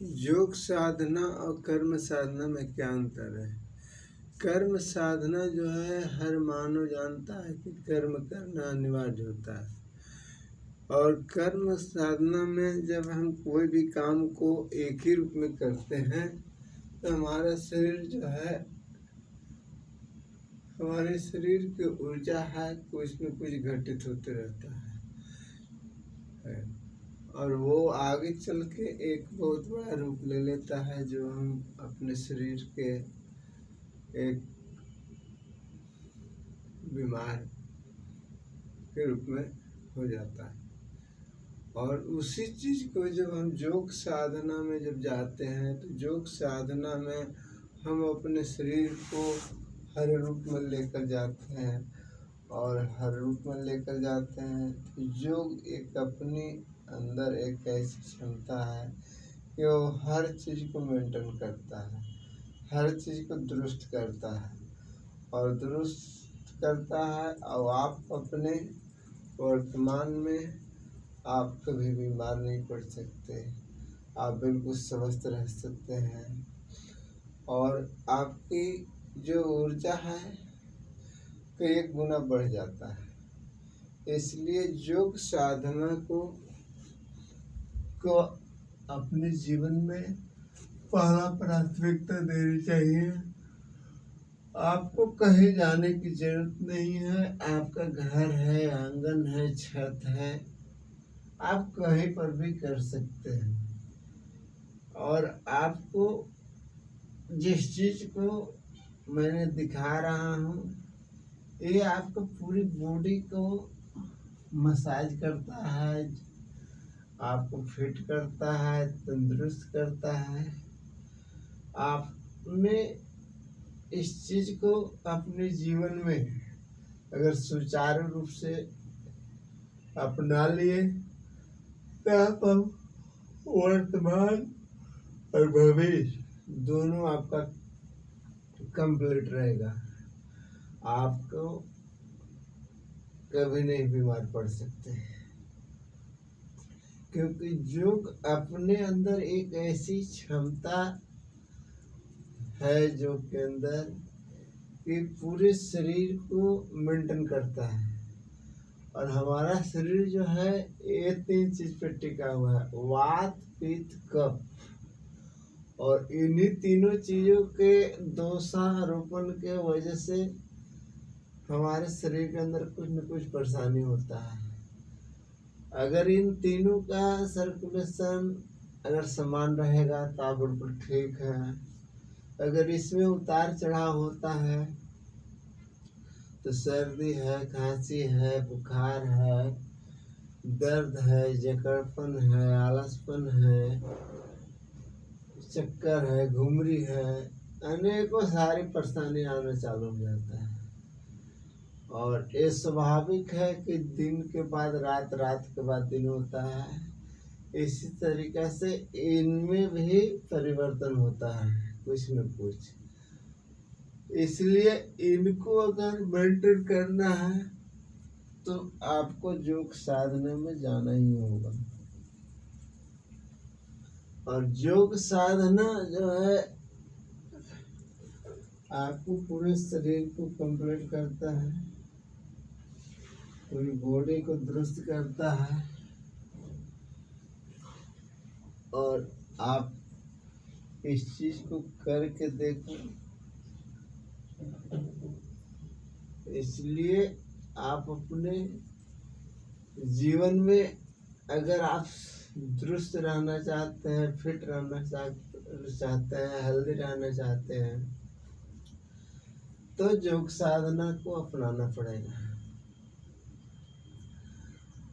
योग साधना और कर्म साधना में क्या अंतर है? कर्म साधना जो है हर मानव जानता है कि कर्म करना अनिवार्य होता है। और कर्म साधना में जब हम कोई भी काम को एक ही रूप में करते हैं तो हमारा शरीर जो है, हमारे शरीर की ऊर्जा है कुछ न कुछ घटित होते रहता है। और वो आगे चल के एक बहुत बड़ा रूप ले लेता है जो हम अपने शरीर के एक बीमार के रूप में हो जाता है। और उसी चीज़ को जब हम योग साधना में जब जाते हैं तो योग साधना में हम अपने शरीर को हर रूप में लेकर जाते हैं। और हर रूप में लेकर जाते हैं तो योग एक अपने अंदर एक ऐसी क्षमता है कि वो हर चीज़ को मेंटेन करता है, हर चीज़ को दुरुस्त करता है और दुरुस्त करता है। और आप अपने वर्तमान में आप कभी बीमार नहीं पड़ सकते, आप बिल्कुल स्वस्थ रह सकते हैं और आपकी जो ऊर्जा है कई गुना बढ़ जाता है। इसलिए योग साधना को अपने जीवन में पहला प्राथमिकता देनी चाहिए। आपको कहीं जाने की जरूरत नहीं है, आपका घर है, आंगन है, छत है, आप कहीं पर भी कर सकते हैं। और आपको जिस चीज को मैंने दिखा रहा हूँ ये आपको पूरी बॉडी को मसाज करता है, आपको फिट करता है, तंदुरुस्त करता है। आपने इस चीज को अपने जीवन में अगर सुचारू रूप से अपना लिए तो आप वर्तमान और भविष्य दोनों आपका कंप्लीट रहेगा। आपको कभी नहीं बीमार पड़ सकते क्योंकि योग अपने अंदर एक ऐसी क्षमता है योग के अंदर कि पूरे शरीर को मेंटेन करता है। और हमारा शरीर जो है ये 3 चीज पे टिका हुआ है, वात पित्त कफ। और इन्हीं तीनों चीजों के दोषारोपण के वजह से हमारे शरीर के अंदर कुछ न कुछ परेशानी होता है। अगर इन तीनों का सर्कुलेशन अगर समान रहेगा तो आप बिल्कुल ठीक है। अगर इसमें उतार चढ़ाव होता है तो सर्दी है, खांसी है, बुखार है, दर्द है, जकड़पन है, आलसपन है, चक्कर है, घुमरी है, अनेकों सारी परेशानी आना चालू हो जाता है। और ये स्वाभाविक है कि दिन के बाद रात, रात के बाद दिन होता है। इसी तरीके से इनमें भी परिवर्तन होता है कुछ न कुछ। इसलिए इनको अगर मेंटेन करना है तो आपको योग साधना में जाना ही होगा। और योग साधना जो है आपको पूरे शरीर को कंप्लीट करता है, पूरी बॉडी को दुरुस्त करता है। और आप इस चीज को करके देखो। इसलिए आप अपने जीवन में अगर आप दुरुस्त रहना चाहते हैं, फिट रहना चाहते हैं, हेल्दी रहना चाहते हैं तो योग साधना को अपनाना पड़ेगा।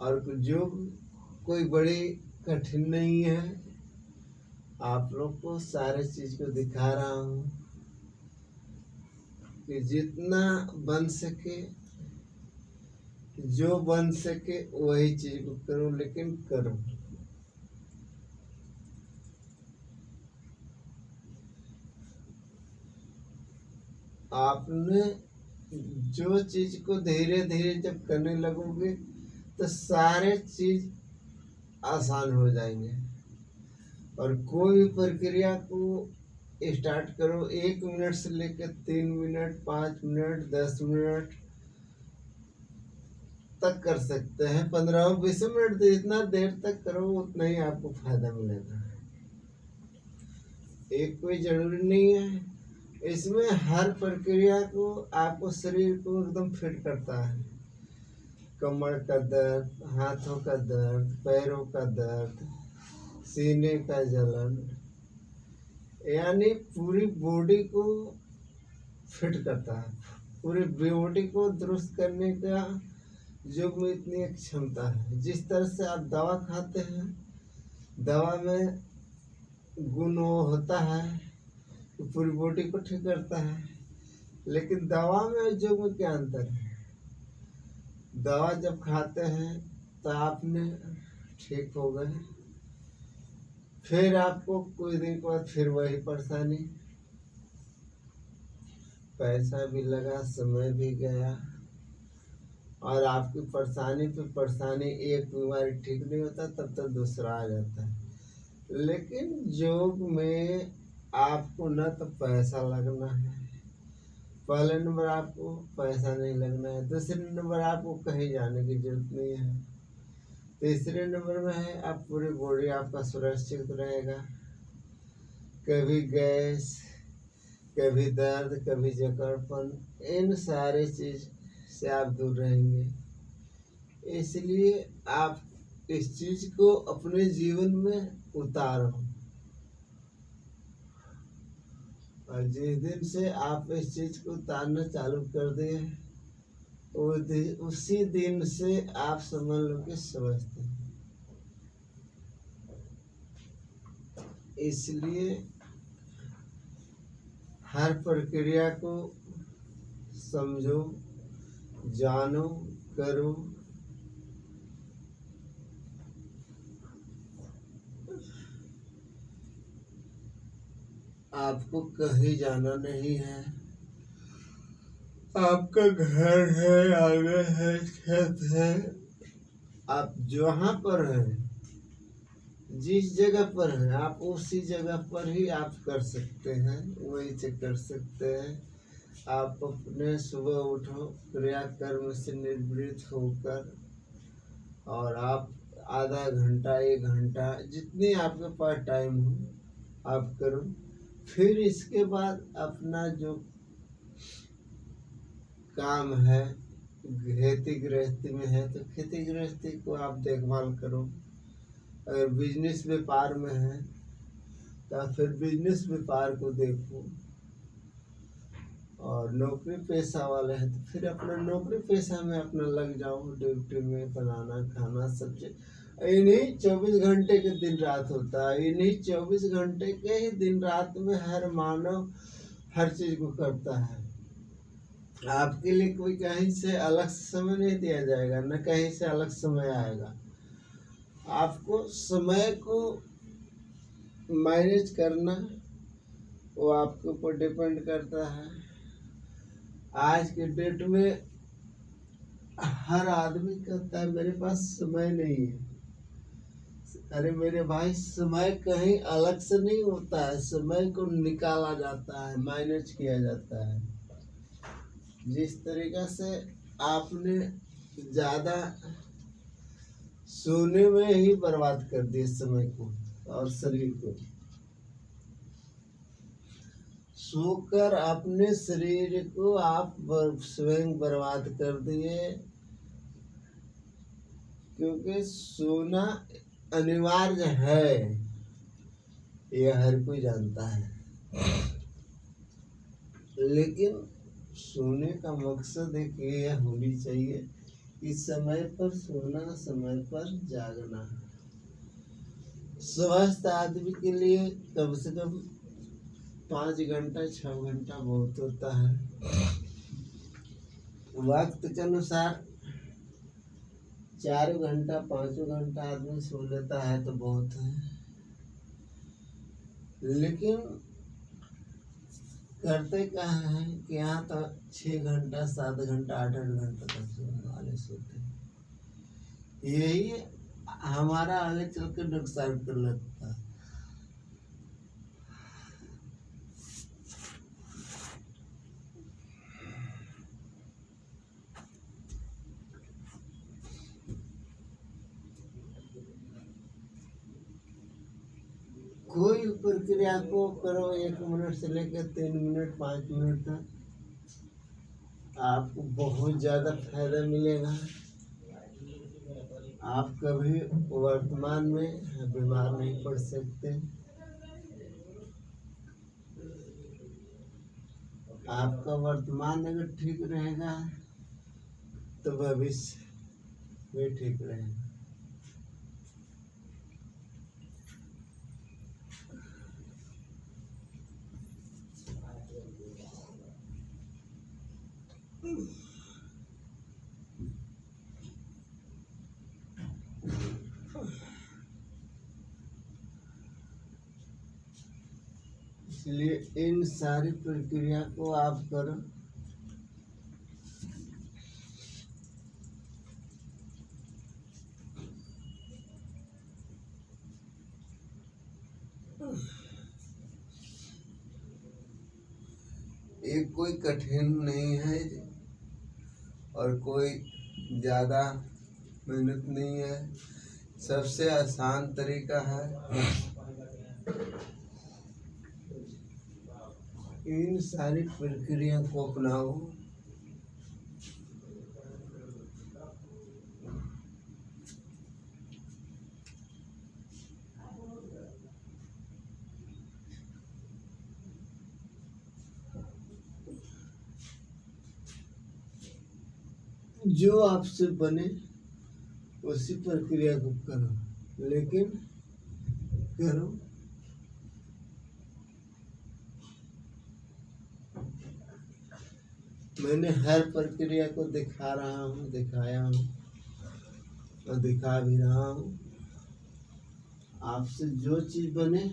और योग कोई बड़ी कठिन नहीं है। आप लोग को सारे चीज को दिखा रहा हूँ कि जितना बन सके, जो बन सके वही चीज को करो, लेकिन करो। आपने जो चीज को धीरे धीरे जब करने लगोगे तो सारे चीज आसान हो जाएंगे। और कोई भी प्रक्रिया को स्टार्ट करो 1 मिनट से लेकर 3 मिनट, 5 मिनट, 10 मिनट तक कर सकते हैं। 15-20 मिनट जितना देर तक करो उतना ही आपको फायदा मिलेगा। एक कोई जरूरी नहीं है। इसमें हर प्रक्रिया को आपको शरीर को एकदम फिट करता है। कमर का दर्द, हाथों का दर्द, पैरों का दर्द, सीने का जलन, यानी पूरी बॉडी को फिट करता है। पूरी बॉडी को दुरुस्त करने का योग में इतनी क्षमता है। जिस तरह से आप दवा खाते हैं, दवा में गुण होता है कि पूरी बॉडी को ठीक करता है, लेकिन दवा में योग में क्या अंतर है? दवा जब खाते हैं तो आपने ठीक हो गए, फिर आपको कुछ दिन के बाद फिर वही परेशानी, पैसा भी लगा, समय भी गया, और आपकी परेशानी पे परेशानी, एक बीमारी ठीक नहीं होता तब तक दूसरा आ जाता है। लेकिन योग में आपको न तो पैसा लगना है, पहले नंबर आपको पैसा नहीं लगना है, दूसरे नंबर आपको कहीं जाने की जरूरत नहीं है, तीसरे नंबर में है आप पूरी बॉडी आपका सुरक्षित रहेगा। कभी गैस, कभी दर्द, कभी जकड़पन, इन सारे चीज से आप दूर रहेंगे। इसलिए आप इस चीज को अपने जीवन में उतारो, और जिस दिन से आप इस चीज को उतारना चालू कर दिए उसी दिन से आप समझ लो कि समझते हैं। इसलिए हर प्रक्रिया को समझो, जानो, करो। आपको कहीं जाना नहीं है, आपका घर है, आंगन है, खेत है, आप जहाँ पर हैं, जिस जगह पर हैं, आप उसी जगह पर ही आप कर सकते हैं, वही से कर सकते हैं। आप अपने सुबह उठो, क्रियाकर्म से निवृत्त होकर, और आप आधा घंटा, 1 घंटा, जितनी आपके पास टाइम हो आप करो। फिर इसके बाद अपना जो काम है, खेती गृहस्थी में है तो खेती गृहस्थी को आप देखभाल करो। अगर बिजनेस व्यापार में है तो फिर बिजनेस व्यापार को देखो, और नौकरी पेशा वाले हैं तो फिर अपना नौकरी पेशा में अपना लग जाओ, ड्यूटी में बनाना खाना सब चीज। इन्हीं 24 घंटे के दिन रात होता है, इन्हीं 24 घंटे के ही दिन रात में हर मानव हर चीज को करता है। आपके लिए कोई कहीं से अलग समय नहीं दिया जाएगा, न कहीं से अलग समय आएगा। आपको समय को मैनेज करना वो आपके ऊपर डिपेंड करता है। आज के डेट में हर आदमी कहता है मेरे पास समय नहीं है। अरे मेरे भाई, समय कहीं अलग से नहीं होता है, समय को निकाला जाता है, मैनेज किया जाता है। जिस तरीका से आपने ज्यादा सोने में ही बर्बाद कर दिए समय को और शरीर को, सोकर अपने शरीर को आप स्वयं बर्बाद कर दिए, क्योंकि सोना अनिवार्य है, यह हर कोई जानता है। लेकिन सोने का मकसद एक यह होनी चाहिए कि समय पर सोना, समय पर जागना। स्वस्थ आदमी के लिए कम से कम 5 घंटा 6 घंटा बहुत होता है। वक्त के अनुसार 4 घंटा 5 घंटा आदमी सो लेता है तो बहुत है, लेकिन करते कहाँ हैं कि यहाँ तो 6 घंटा 7 घंटा 8-8 घंटा तक सोने वाले सोते हैं। यही हमारा आगे चल कर नुकसान कर लगता है। कोई प्रक्रिया को करो 1 मिनट से लेकर 3 मिनट 5 मिनट तक, आपको बहुत ज़्यादा फायदा मिलेगा। आप कभी वर्तमान में बीमार नहीं पड़ सकते। आपका वर्तमान अगर ठीक रहेगा तो भविष्य भी ठीक रहेगा। इसलिए इन सारी प्रक्रिया को आप करो। ये कोई कठिन नहीं है और कोई ज़्यादा मेहनत नहीं है, सबसे आसान तरीका है। इन सारी प्रक्रिया को अपनाओ। जो आपसे बने उसी प्रक्रिया को करो, लेकिन करो। मैंने हर प्रक्रिया को दिखा रहा हूँ, दिखाया हूँ और दिखा भी रहा हूँ। आपसे जो चीज बने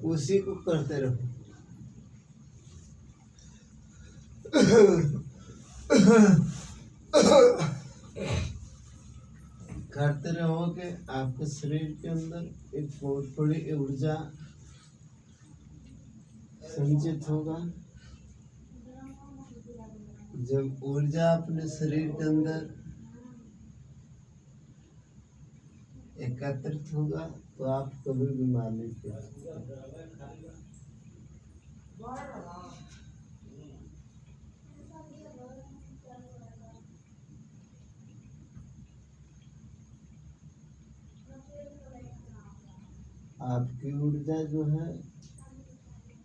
उसी को करते रहो। करते रहोगे, आपके शरीर के अंदर एक बहुत बड़ी ऊर्जा संचित होगा। जब ऊर्जा अपने शरीर के अंदर एकत्रित होगा तो आप कभी बीमार नहीं पड़ेंगे। आपकी ऊर्जा जो है,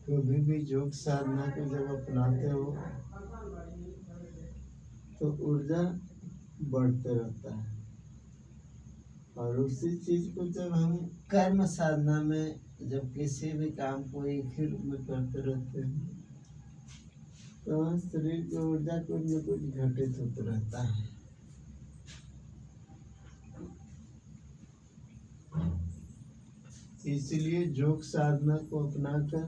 कभी भी योग साधना को जब अपनाते हो तो ऊर्जा बढ़ते रहता है। और उसी चीज को जब हम कर्म साधना में, जब किसी भी काम को एक ही रूप में करते रहते हैं तो शरीर की ऊर्जा कुछ न कुछ घटित होता रहता है। इसलिए योग साधना को अपनाकर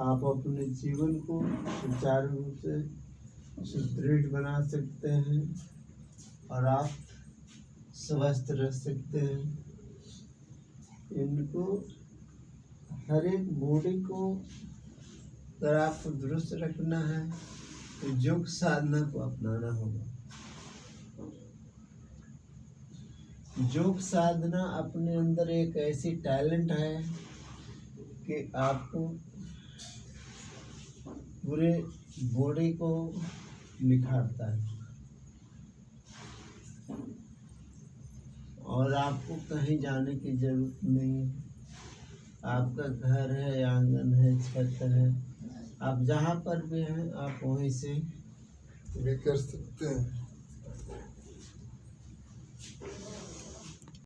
आप अपने जीवन को सुचारू रूप से सुदृढ़ बना सकते हैं और आप स्वस्थ रह सकते हैं। इनको हर एक बॉडी को अगर आपको दुरुस्त रखना है तो योग साधना को अपनाना होगा। योग साधना अपने अंदर एक ऐसी टैलेंट है कि आपको पूरे बॉडी को निखारता है और आपको कहीं जाने की जरूरत नहीं है। आपका घर है, आंगन है, छत है, आप जहाँ पर भी हैं आप वहीं से भी कर सकते हैं।